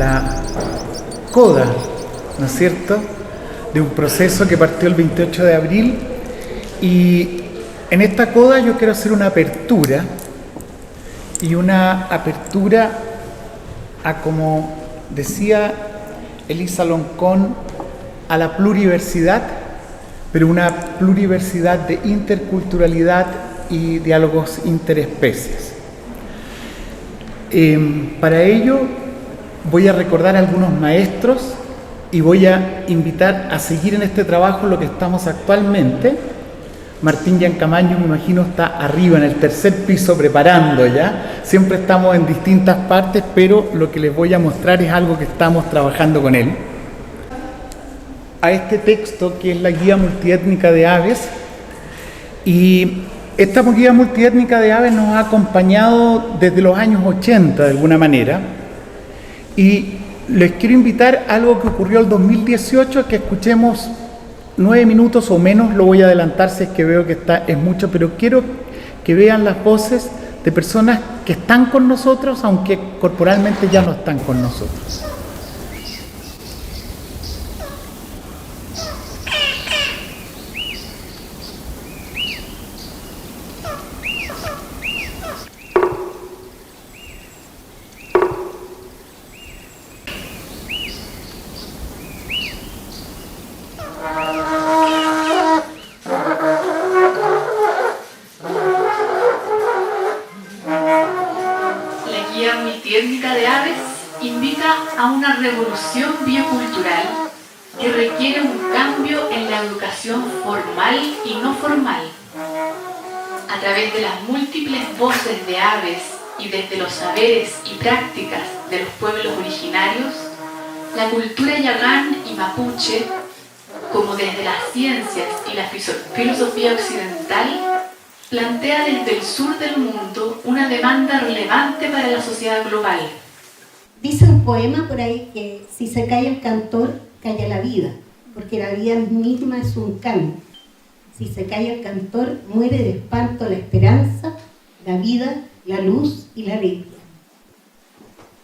la coda, ¿no es cierto?, de un proceso que partió el 28 de abril, y en esta coda yo quiero hacer una apertura, y una apertura a, como decía Elisa Loncón, a la pluriversidad, pero una pluriversidad de interculturalidad y diálogos interespecies. Para ello voy a recordar a algunos maestros y voy a invitar a seguir en este trabajo lo que estamos actualmente. Martín Giancamaño, me imagino, está arriba en el tercer piso preparando ya. Siempre estamos en distintas partes, pero lo que les voy a mostrar es algo que estamos trabajando con él. A este texto que es la Guía Multiétnica de Aves, y esta guía multiétnica de aves nos ha acompañado desde los años 80 de alguna manera, y les quiero invitar a algo que ocurrió el 2018, que escuchemos 9 minutos o menos, lo voy a adelantar si es que veo que es mucho, pero quiero que vean las voces de personas que están con nosotros, aunque corporalmente ya no están con nosotros. Revolución biocultural que requiere un cambio en la educación formal y no formal. A través de las múltiples voces de aves y desde los saberes y prácticas de los pueblos originarios, la cultura yagán y mapuche, como desde las ciencias y la filosofía occidental, plantea desde el sur del mundo una demanda relevante para la sociedad global. Dice un poema por ahí que si se calla el cantor, calla la vida, porque la vida misma es un canto. Si se calla el cantor, muere de espanto la esperanza, la vida, la luz y la alegría.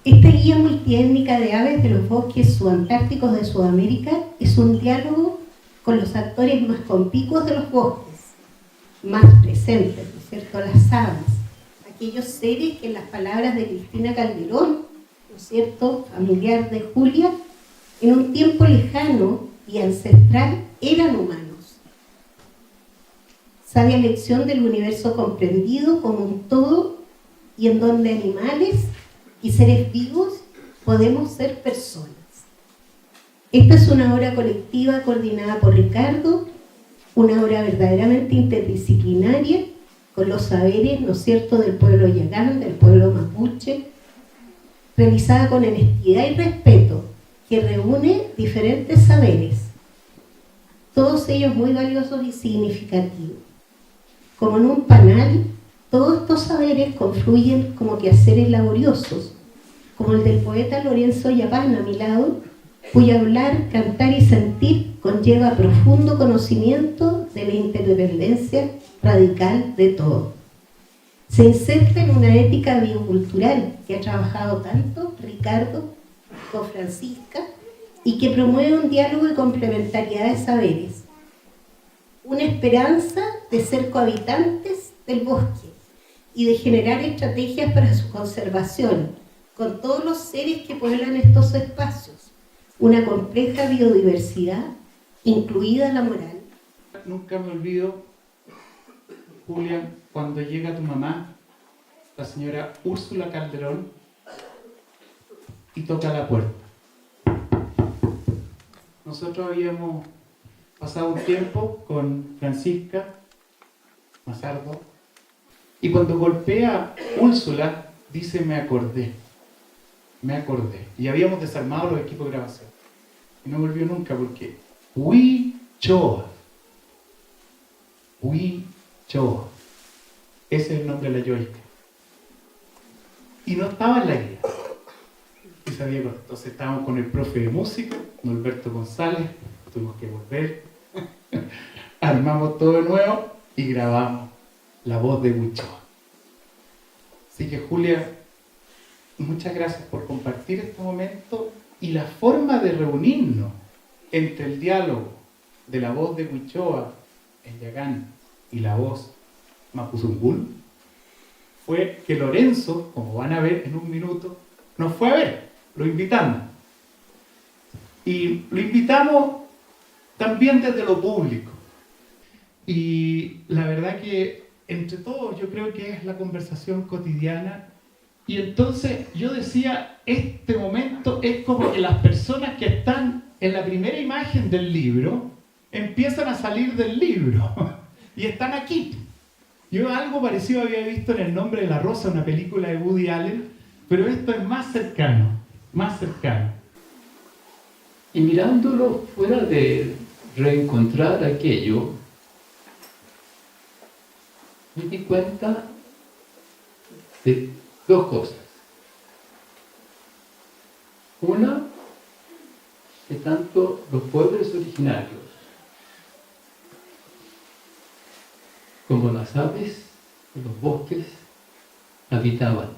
Esta guía multiétnica de aves de los bosques subantárticos de Sudamérica es un diálogo con los actores más conspicuos de los bosques, más presentes, ¿no es cierto?, las aves, aquellos seres que en las palabras de Cristina Calderón, ¿cierto?, familiar de Julia, en un tiempo lejano y ancestral eran humanos. Sabia lección del universo comprendido como un todo y en donde animales y seres vivos podemos ser personas. Esta es una obra colectiva coordinada por Ricardo, una obra verdaderamente interdisciplinaria con los saberes, ¿no es cierto?, del pueblo yagán, del pueblo mapuche, realizada con honestidad y respeto, que reúne diferentes saberes, todos ellos muy valiosos y significativos. Como en un panal, todos estos saberes confluyen como quehaceres laboriosos, como el del poeta Lorenzo Yapán a mi lado, cuyo hablar, cantar y sentir conlleva profundo conocimiento de la interdependencia radical de todo. Se inserta en una ética biocultural que ha trabajado tanto Ricardo con Francisca y que promueve un diálogo de complementariedad de saberes, una esperanza de ser cohabitantes del bosque y de generar estrategias para su conservación con todos los seres que pueblan estos espacios, una compleja biodiversidad, incluida la moral. Nunca me olvido, Julia, cuando llega tu mamá, la señora Úrsula Calderón, y toca la puerta. Nosotros habíamos pasado un tiempo con Francisca Mazardo, y cuando golpea Úrsula, dice: me acordé. Y habíamos desarmado los equipos de grabación. Y no volvió nunca porque Huichoa. Ese es el nombre de la yoica. Y no estaba en la guía. Y sabía, entonces estábamos con el profe de música, Norberto González, tuvimos que volver, armamos todo de nuevo y grabamos la voz de Huichoa. Así que, Julia, muchas gracias por compartir este momento Y la forma de reunirnos entre el diálogo de la voz de Huichoa en Yagán y la voz Mapuzungún fue que Lorenzo, como van a ver en un minuto, nos fue a ver, lo invitamos. Y lo invitamos también desde lo público. Y la verdad que entre todos yo creo que es la conversación cotidiana. Y entonces yo decía, este momento es como que las personas que están en la primera imagen del libro empiezan a salir del libro y están aquí. Yo algo parecido había visto en El nombre de la rosa, una película de Woody Allen, pero esto es más cercano, más cercano. Y mirándolo fuera de reencontrar aquello, me di cuenta de dos cosas. Una, que tanto los pueblos originarios como las aves de los bosques habitaban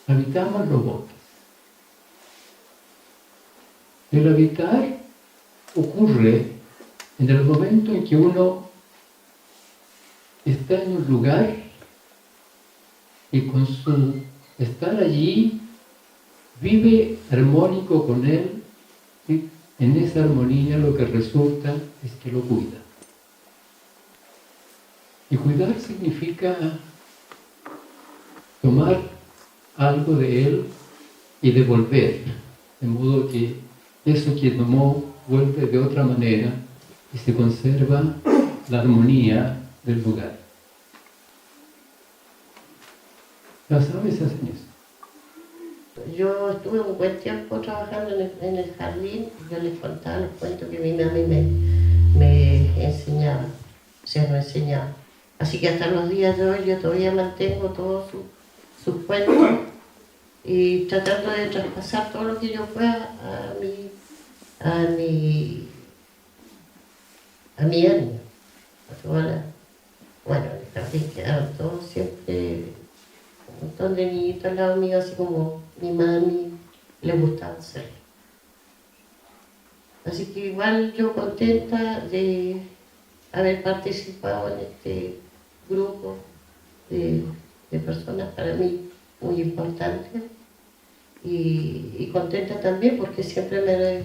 los bosques. El habitar ocurre en el momento en que uno está en un lugar y con su estar allí vive armónico con él, y en esa armonía lo que resulta es que lo cuida. Y cuidar significa tomar algo de él y devolver, de modo que eso que tomó vuelve de otra manera y se conserva la armonía del lugar. Las aves hacen eso. Yo estuve un buen tiempo trabajando en el jardín. Yo les contaba los cuentos que mi mami me enseñaba, o sea, nos enseñaba. Así que hasta los días de hoy yo todavía mantengo todos sus cuentos y tratando de traspasar todo lo que yo pueda a mi etnia. Bueno, en el jardín quedaron todos siempre un montón de niñitos al lado mío, así como mi mami le gustaba hacer. Así que igual yo contenta de haber participado en este grupo de personas para mí muy importantes y contenta también porque siempre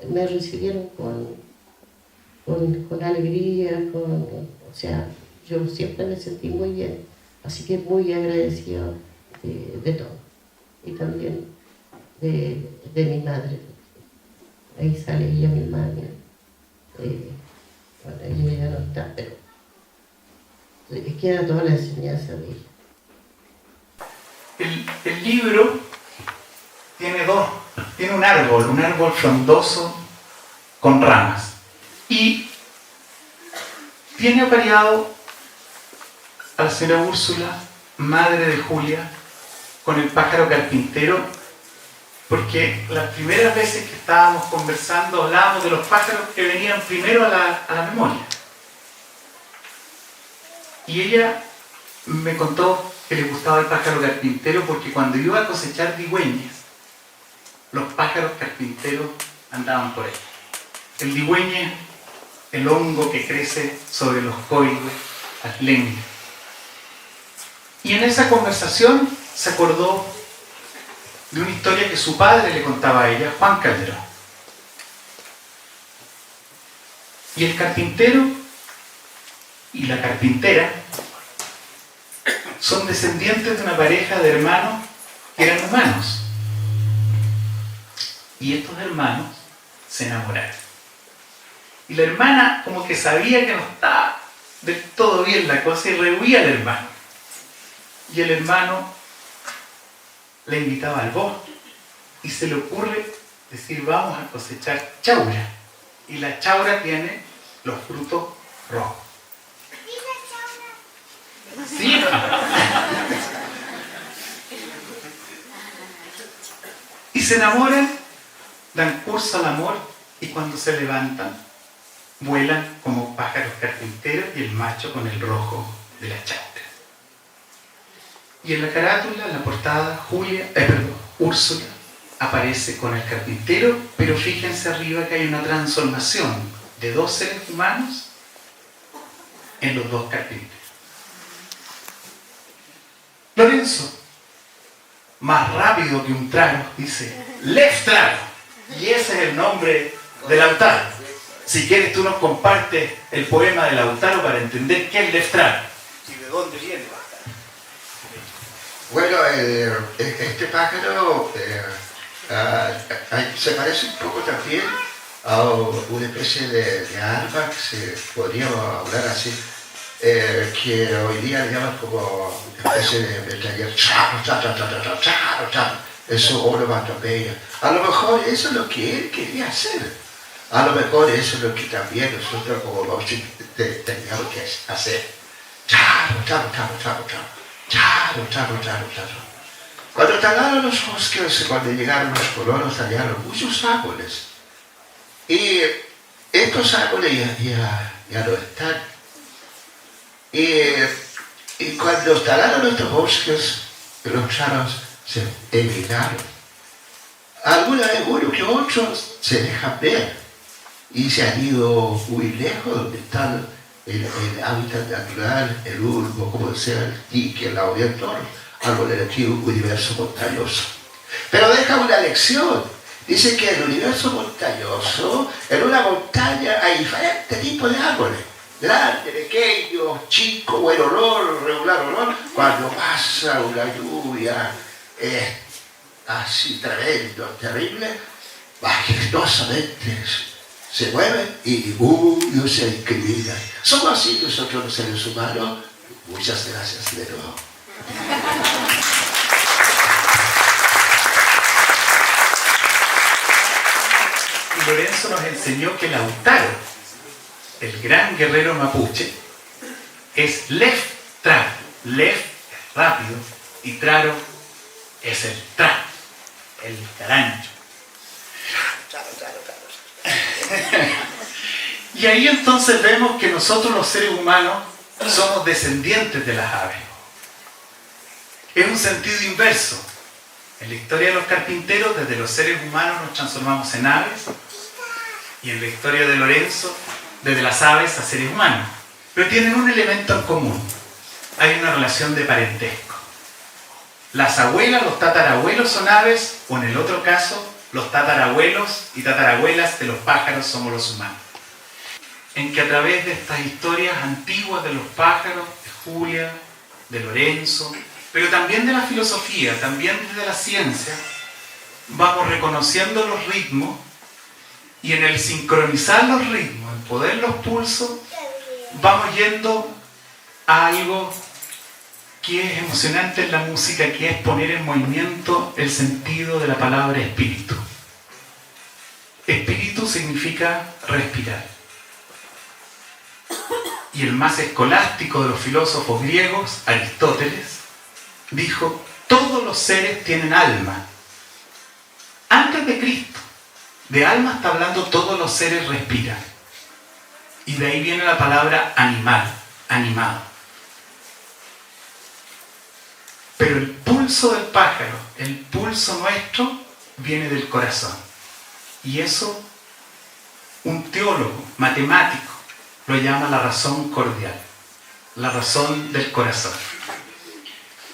me recibieron con alegría, o sea, yo siempre me sentí muy bien, así que muy agradecido de todo y también de mi madre. Ahí sale ella, mi madre. Bueno, ella ya no está, pero queda toda la enseñanza de ella. El libro tiene un árbol frondoso con ramas. Y tiene apareado a la señora Úrsula, madre de Julia, con el pájaro carpintero, porque las primeras veces que estábamos conversando hablábamos de los pájaros que venían primero a la memoria. Y ella me contó que le gustaba el pájaro carpintero porque cuando iba a cosechar digüeñas, los pájaros carpinteros andaban por ahí. El digüeña, el hongo que crece sobre los códigos, las lenguas. Y en esa conversación se acordó de una historia que su padre le contaba a ella, Juan Calderón. Y el carpintero y la carpintera son descendientes de una pareja de hermanos que eran humanos. Y estos hermanos se enamoraron. Y la hermana como que sabía que no estaba del todo bien la cosa y rehuía al hermano. Y el hermano le invitaba al bosque y se le ocurre decir vamos a cosechar chaura. Y la chaura tiene los frutos rojos. ¿Sí? Y se enamoran, dan curso al amor y cuando se levantan vuelan como pájaros carpinteros y el macho con el rojo de la chaura. Y en la carátula, en la portada, Úrsula aparece con el carpintero, pero fíjense arriba que hay una transformación de 2 seres humanos en los 2 carpinteros. Lorenzo, más rápido que un trago, dice Lev Trago, y ese es el nombre de Lautaro. Si quieres tú nos compartes el poema de Lautaro para entender qué es Lev Trago y de dónde viene Lautaro. Bueno, este pájaro se parece un poco también a una especie de arpa, que se podría hablar así, que hoy día le llaman como una especie de taller, eso onomatopeya. A lo mejor eso es lo que él quería hacer. A lo mejor eso es lo que también nosotros como músicos teníamos que hacer. Cuando talaron los bosques, cuando llegaron los colonos, tallaron muchos árboles. Y estos árboles ya no están. Y cuando talaron estos bosques, los charros se emigraron. Algunos, uno que otros, se dejan ver y se han ido muy lejos donde está el hábitat natural, el urbo, como sea el dique, el auditor, algo relativo, un universo montañoso. Pero deja una lección. Dice que el universo montañoso, en una montaña hay diferentes tipos de árboles. Grande, pequeño, chico, buen olor, regular olor. Cuando pasa una lluvia así tremendo, terrible, majestuosamente se mueven y se discriminan. Somos así nosotros los seres humanos. Muchas gracias de nuevo. Lorenzo nos enseñó que Lautaro, el gran guerrero mapuche, es Lev Trago. Lev es rápido y Traro es el tra, el carancho. Y ahí entonces vemos que nosotros los seres humanos somos descendientes de las aves. Es un sentido inverso. En la historia de los carpinteros, desde los seres humanos nos transformamos en aves, y en la historia de Lorenzo, desde las aves a seres humanos. Pero tienen un elemento en común. Hay una relación de parentesco. Las abuelas, los tatarabuelos son aves, o en el otro caso, los tatarabuelos y tatarabuelas de los pájaros somos los humanos. En que a través de estas historias antiguas de los pájaros, de Julia, de Lorenzo, pero también de la filosofía, también de la ciencia, vamos reconociendo los ritmos, y en el sincronizar los ritmos, en poder los pulsos, vamos yendo a algo que es emocionante en la música, que es poner en movimiento el sentido de la palabra espíritu. Espíritu significa respirar. Y el más escolástico de los filósofos griegos, Aristóteles, dijo: todos los seres tienen alma. Antes de Cristo, de alma está hablando, todos los seres respiran. Y de ahí viene la palabra animal, animado. Pero el pulso del pájaro, el pulso nuestro, viene del corazón. Y eso, un teólogo, matemático, lo llama la razón cordial, la razón del corazón.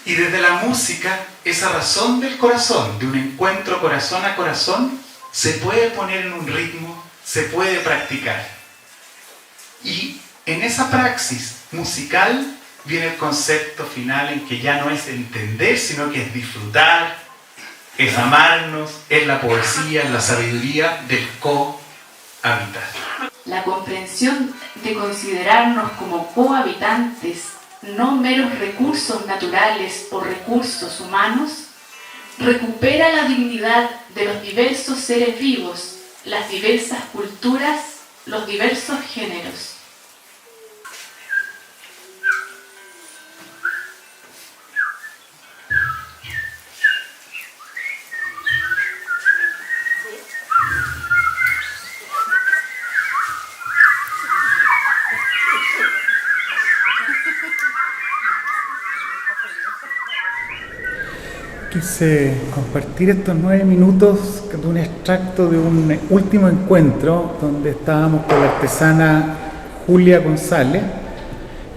Y desde la música, esa razón del corazón, de un encuentro corazón a corazón, se puede poner en un ritmo, se puede practicar. Y en esa praxis musical viene el concepto final en que ya no es entender, sino que es disfrutar, es amarnos, es la poesía, es la sabiduría del cohabitar. La comprensión de considerarnos como cohabitantes, no meros recursos naturales o recursos humanos, recupera la dignidad de los diversos seres vivos, las diversas culturas, los diversos géneros. quise compartir estos 9 minutos de un extracto de un último encuentro donde estábamos con la artesana Julia González,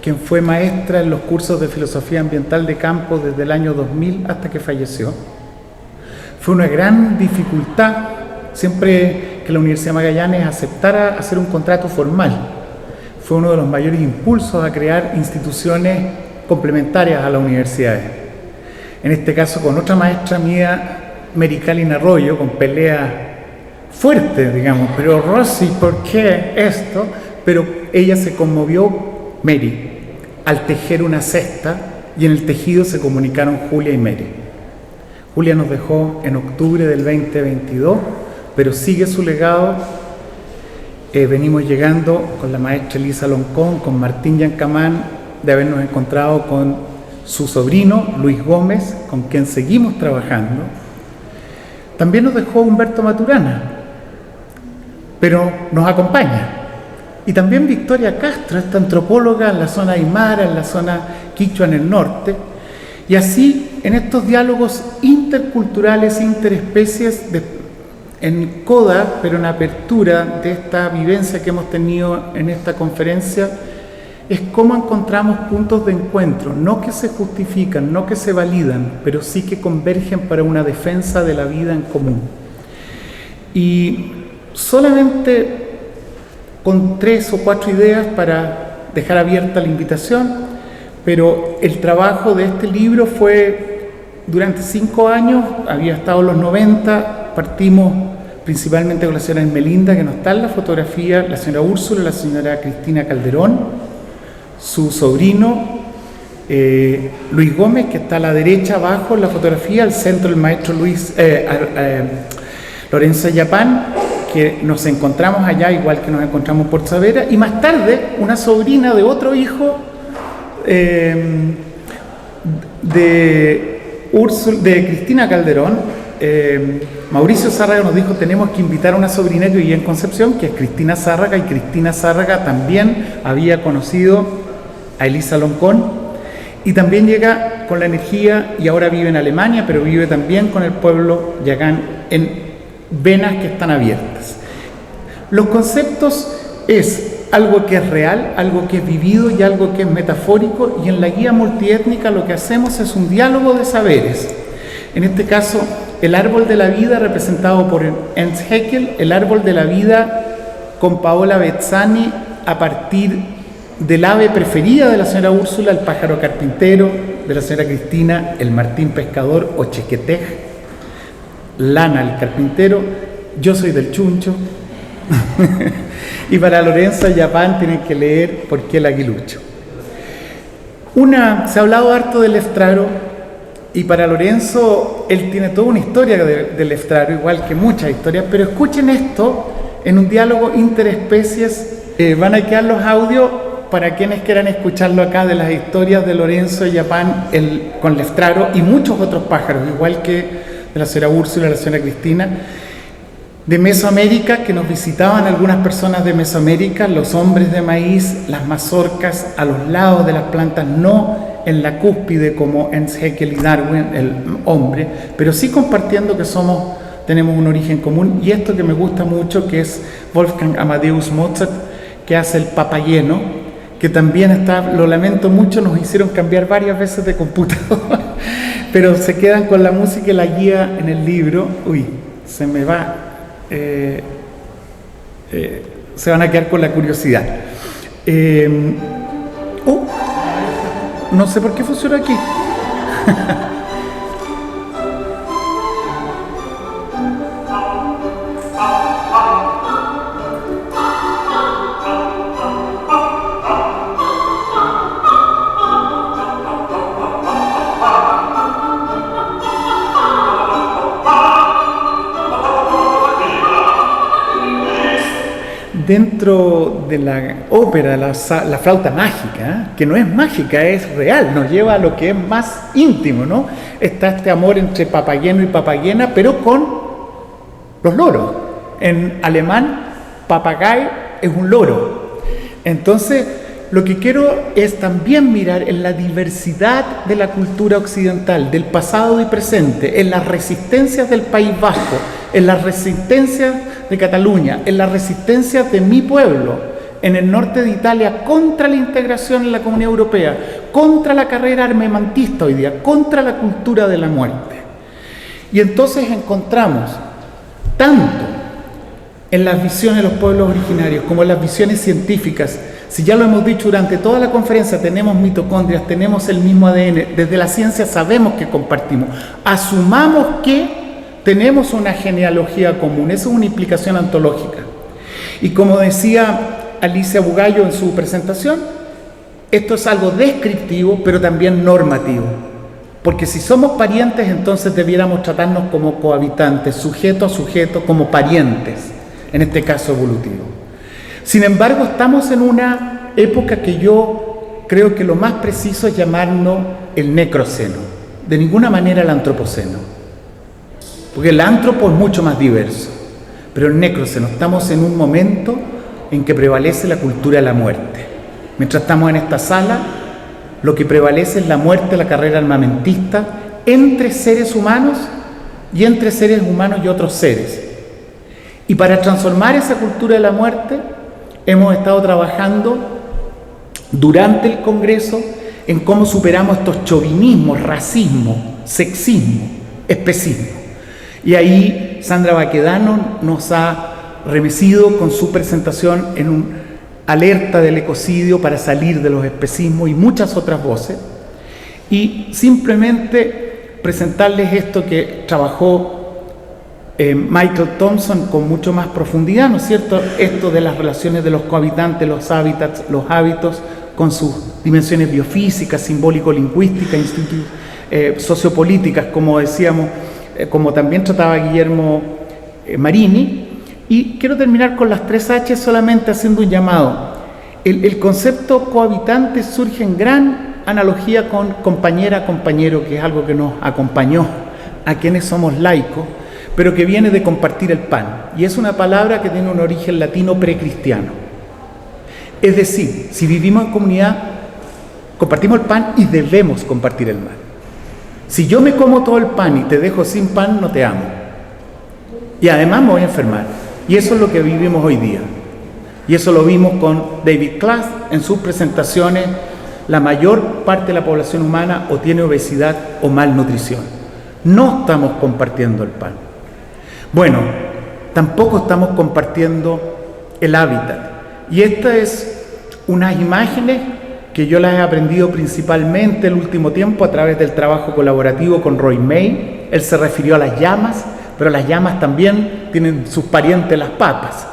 quien fue maestra en los cursos de filosofía ambiental de campo desde el año 2000 hasta que falleció. Fue una gran dificultad siempre que la Universidad de Magallanes aceptara hacer un contrato formal. Fue uno de los mayores impulsos a crear instituciones complementarias a las universidades. En este caso con otra maestra mía, Mericalina Arroyo, con pelea fuerte, digamos, pero Rosy, ¿por qué esto? Pero ella se conmovió, Mary, al tejer una cesta, y en el tejido se comunicaron Julia y Mary. Julia nos dejó en octubre del 2022, pero sigue su legado. Venimos llegando con la maestra Elisa Loncón, con Martín Yancamán, de habernos encontrado con su sobrino Luis Gómez, con quien seguimos trabajando. También nos dejó Humberto Maturana, pero nos acompaña. Y también Victoria Castro, esta antropóloga en la zona aymara, en la zona quichua en el norte. Y así, en estos diálogos interculturales, interespecies, en coda, pero en apertura de esta vivencia que hemos tenido en esta conferencia, es cómo encontramos puntos de encuentro, no que se justifican, no que se validan, pero sí que convergen para una defensa de la vida en común. Y solamente con 3 o 4 ideas para dejar abierta la invitación, pero el trabajo de este libro fue durante 5 años, había estado en los 90, partimos principalmente con la señora Melinda, que no está en la fotografía, la señora Úrsula, la señora Cristina Calderón, su sobrino Luis Gómez, que está a la derecha abajo en la fotografía, al centro el maestro Lorenzo Yapán, que nos encontramos allá igual que nos encontramos en Puerto Saavedra, y más tarde una sobrina de otro hijo de Cristina Calderón, Mauricio Zárraga nos dijo: tenemos que invitar a una sobrina que vivía en Concepción, que es Cristina Zárraga, y Cristina Zárraga también había conocido a Elisa Loncón, y también llega con la energía, y ahora vive en Alemania, pero vive también con el pueblo yagán en venas que están abiertas. Los conceptos es algo que es real, algo que es vivido y algo que es metafórico, y en la guía multiétnica lo que hacemos es un diálogo de saberes. En este caso, el árbol de la vida representado por Ernst Haeckel, el árbol de la vida con Paola Bezzani a partir del ave preferida de la señora Úrsula, el pájaro carpintero, de la señora Cristina, el martín pescador o chequetej, Lana el carpintero, yo soy del chuncho, y para Lorenzo Yapán tienen que leer ¿Por qué el aguilucho? Se ha hablado harto del Lestraro, y para Lorenzo él tiene toda una historia del Lestraro, igual que muchas historias, pero escuchen esto en un diálogo interespecies. Van a quedar los audios para quienes quieran escucharlo acá, de las historias de Lorenzo Yapán con Lestraro y muchos otros pájaros, igual que de la señora Úrsula, la señora Cristina, de Mesoamérica, que nos visitaban algunas personas de Mesoamérica, los hombres de maíz, las mazorcas a los lados de las plantas, no en la cúspide como en Haeckel y Darwin, el hombre, pero sí compartiendo que tenemos un origen común. Y esto que me gusta mucho, que es Wolfgang Amadeus Mozart, que hace el papayeno, que también está, lo lamento mucho, nos hicieron cambiar varias veces de computador, pero se quedan con la música y la guía en el libro. Uy, se me va, se van a quedar con la curiosidad. No sé por qué funciona aquí. Dentro de la ópera, la flauta mágica, que no es mágica, es real, nos lleva a lo que es más íntimo, ¿no? Está este amor entre papageno y papagena, pero con los loros. En alemán, Papagei es un loro. Entonces, lo que quiero es también mirar en la diversidad de la cultura occidental, del pasado y presente, en las resistencias del País Vasco, en las resistencias de Cataluña, en las resistencias de mi pueblo, en el norte de Italia, contra la integración en la Comunidad Europea, contra la carrera armamentista hoy día, contra la cultura de la muerte. Y entonces encontramos tanto en las visiones de los pueblos originarios como en las visiones científicas. Si ya lo hemos dicho durante toda la conferencia, tenemos mitocondrias, tenemos el mismo ADN, desde la ciencia sabemos que compartimos. Asumamos que tenemos una genealogía común, eso es una implicación ontológica. Y como decía Alicia Bugallo en su presentación, esto es algo descriptivo, pero también normativo. Porque si somos parientes, entonces debiéramos tratarnos como cohabitantes, sujeto a sujeto, como parientes, en este caso evolutivo. Sin embargo, estamos en una época que yo creo que lo más preciso es llamarnos el necroceno, de ninguna manera el antropoceno, porque el antropo es mucho más diverso, pero el necroceno, estamos en un momento en que prevalece la cultura de la muerte. Mientras estamos en esta sala, lo que prevalece es la muerte, la carrera armamentista entre seres humanos y entre seres humanos y otros seres. Y para transformar esa cultura de la muerte, hemos estado trabajando durante el Congreso en cómo superamos estos chauvinismos, racismo, sexismo, especismo. Y ahí Sandra Baquedano nos ha remecido con su presentación en un alerta del ecocidio para salir de los especismos y muchas otras voces. Y simplemente presentarles esto que trabajó Michael Thompson con mucho más profundidad, ¿no es cierto? Esto de las relaciones de los cohabitantes, los hábitats, los hábitos, con sus dimensiones biofísicas, simbólico-lingüísticas, sociopolíticas, como decíamos, como también trataba Guillermo Marini. Y quiero terminar con las 3 H solamente haciendo un llamado. El concepto cohabitante surge en gran analogía con compañera, compañero, que es algo que nos acompañó a quienes somos laicos, pero que viene de compartir el pan. Y es una palabra que tiene un origen latino precristiano. Es decir, si vivimos en comunidad, compartimos el pan y debemos compartir el pan. Si yo me como todo el pan y te dejo sin pan, no te amo. Y además me voy a enfermar. Y eso es lo que vivimos hoy día. Y eso lo vimos con David Klass en sus presentaciones. La mayor parte de la población humana o tiene obesidad o malnutrición. No estamos compartiendo el pan. Bueno, tampoco estamos compartiendo el hábitat. Y esta es unas imágenes que yo las he aprendido principalmente el último tiempo a través del trabajo colaborativo con Roy May. Él se refirió a las llamas, pero las llamas también tienen sus parientes las papas.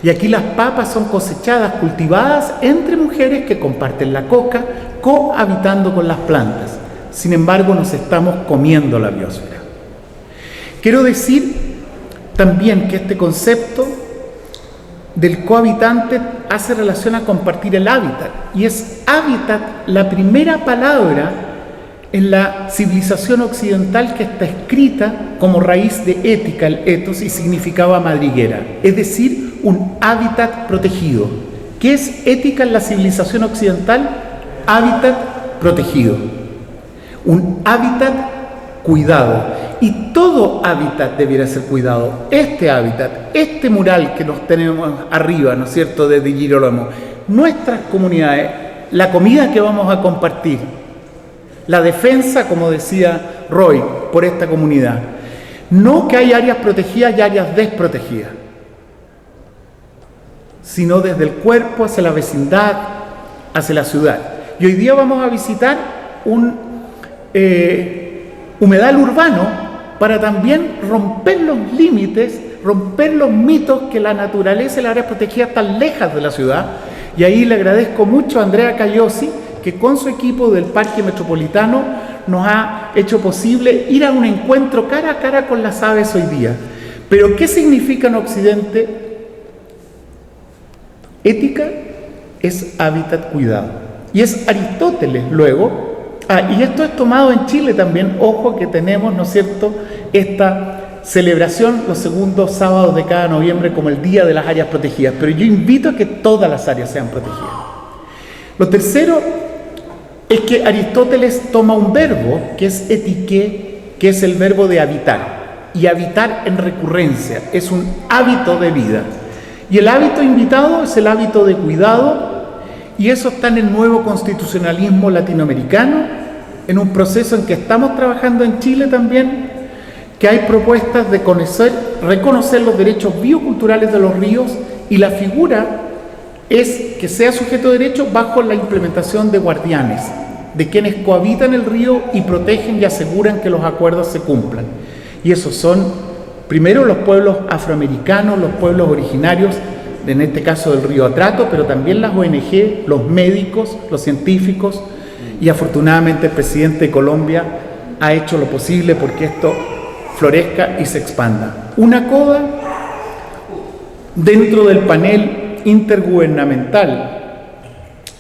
Y aquí las papas son cosechadas, cultivadas entre mujeres que comparten la coca, cohabitando con las plantas. Sin embargo, nos estamos comiendo la biosfera. Quiero decir también que este concepto del cohabitante hace relación a compartir el hábitat. Y es hábitat la primera palabra en la civilización occidental que está escrita como raíz de ética, el ethos, y significaba madriguera, es decir, un hábitat protegido. ¿Qué es ética en la civilización occidental? Hábitat protegido, un hábitat cuidado, y todo hábitat debiera ser cuidado. Este hábitat, este mural que nos tenemos arriba, ¿no es cierto?, de Di Girolamo, nuestras comunidades, la comida que vamos a compartir, la defensa, como decía Roy, por esta comunidad. No que hay áreas protegidas y áreas desprotegidas, sino desde el cuerpo hacia la vecindad, hacia la ciudad. Y hoy día vamos a visitar un humedal urbano para también romper los límites, romper los mitos que la naturaleza y las áreas protegidas están lejas de la ciudad. Y ahí le agradezco mucho a Andrea Cayosi, que con su equipo del Parque Metropolitano nos ha hecho posible ir a un encuentro cara a cara con las aves hoy día. Pero ¿qué significa en Occidente? Ética es hábitat cuidado. Y es Aristóteles luego. Y esto es tomado en Chile también. Ojo que tenemos, ¿no es cierto?, esta celebración los segundos sábados de cada noviembre como el Día de las Áreas Protegidas. Pero yo invito a que todas las áreas sean protegidas. Lo tercero es que Aristóteles toma un verbo que es etiqué, que es el verbo de habitar, y habitar en recurrencia, es un hábito de vida. Y el hábito invitado es el hábito de cuidado, y eso está en el nuevo constitucionalismo latinoamericano, en un proceso en que estamos trabajando en Chile también, que hay propuestas de reconocer los derechos bioculturales de los ríos, y la figura es que sea sujeto de derecho bajo la implementación de guardianes, de quienes cohabitan el río y protegen y aseguran que los acuerdos se cumplan. Y esos son, primero, los pueblos afroamericanos, los pueblos originarios, en este caso del río Atrato, pero también las ONG, los médicos, los científicos, y afortunadamente el presidente de Colombia ha hecho lo posible porque esto florezca y se expanda. Una coda dentro del panel intergubernamental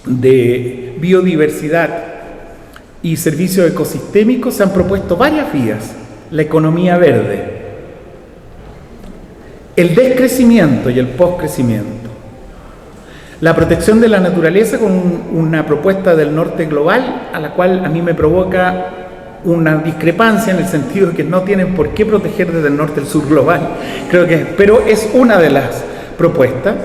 de biodiversidad y servicios ecosistémicos se han propuesto varias vías: la economía verde, el descrecimiento y el poscrecimiento, la protección de la naturaleza con una propuesta del norte global, a la cual a mí me provoca una discrepancia en el sentido de que no tienen por qué proteger desde el norte al sur global, pero es una de las propuestas.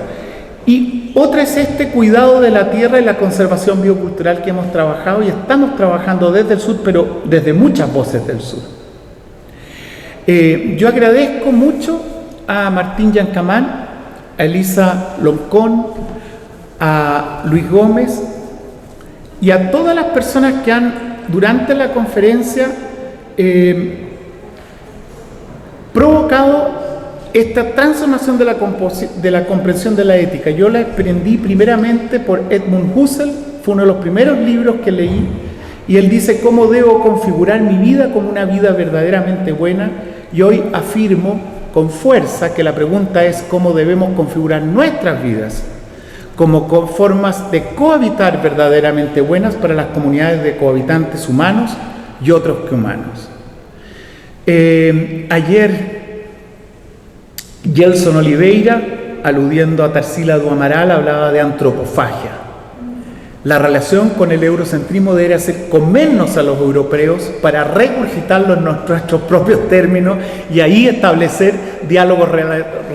Y otra es este cuidado de la tierra y la conservación biocultural que hemos trabajado y estamos trabajando desde el sur, pero desde muchas voces del sur. Yo agradezco mucho a Martín Yancamán, a Elisa Loncón, a Luis Gómez y a todas las personas que han, durante la conferencia, provocado esta transformación de la comprensión de la ética. Yo la aprendí primeramente por Edmund Husserl, fue uno de los primeros libros que leí, y él dice cómo debo configurar mi vida como una vida verdaderamente buena, y hoy afirmo con fuerza que la pregunta es cómo debemos configurar nuestras vidas como formas de cohabitar verdaderamente buenas para las comunidades de cohabitantes humanos y otros que humanos. Ayer Gelson Oliveira, aludiendo a Tarsila do Amaral, hablaba de antropofagia. La relación con el eurocentrismo debería ser comernos a los europeos para regurgitarlos en nuestros propios términos y ahí establecer diálogos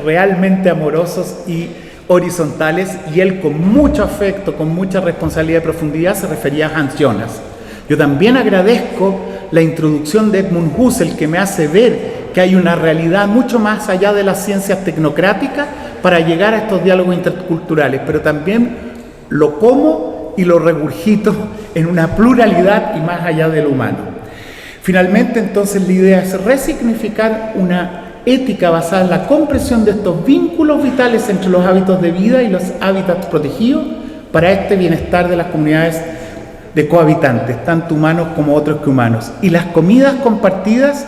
realmente amorosos y horizontales. Y él, con mucho afecto, con mucha responsabilidad y profundidad, se refería a Hans Jonas. Yo también agradezco la introducción de Edmund Husserl, que me hace ver que hay una realidad mucho más allá de las ciencias tecnocráticas para llegar a estos diálogos interculturales, pero también lo como y lo regurgito en una pluralidad y más allá de lo humano. Finalmente, entonces, la idea es resignificar una ética basada en la comprensión de estos vínculos vitales entre los hábitos de vida y los hábitats protegidos para este bienestar de las comunidades de cohabitantes, tanto humanos como otros que humanos. Y las comidas compartidas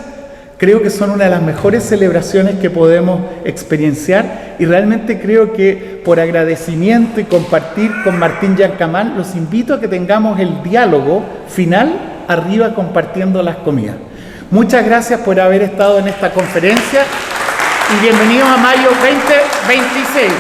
creo que son una de las mejores celebraciones que podemos experienciar, y realmente creo que por agradecimiento y compartir con Martín Yancamán los invito a que tengamos el diálogo final arriba compartiendo las comidas. Muchas gracias por haber estado en esta conferencia y bienvenidos a mayo 2026.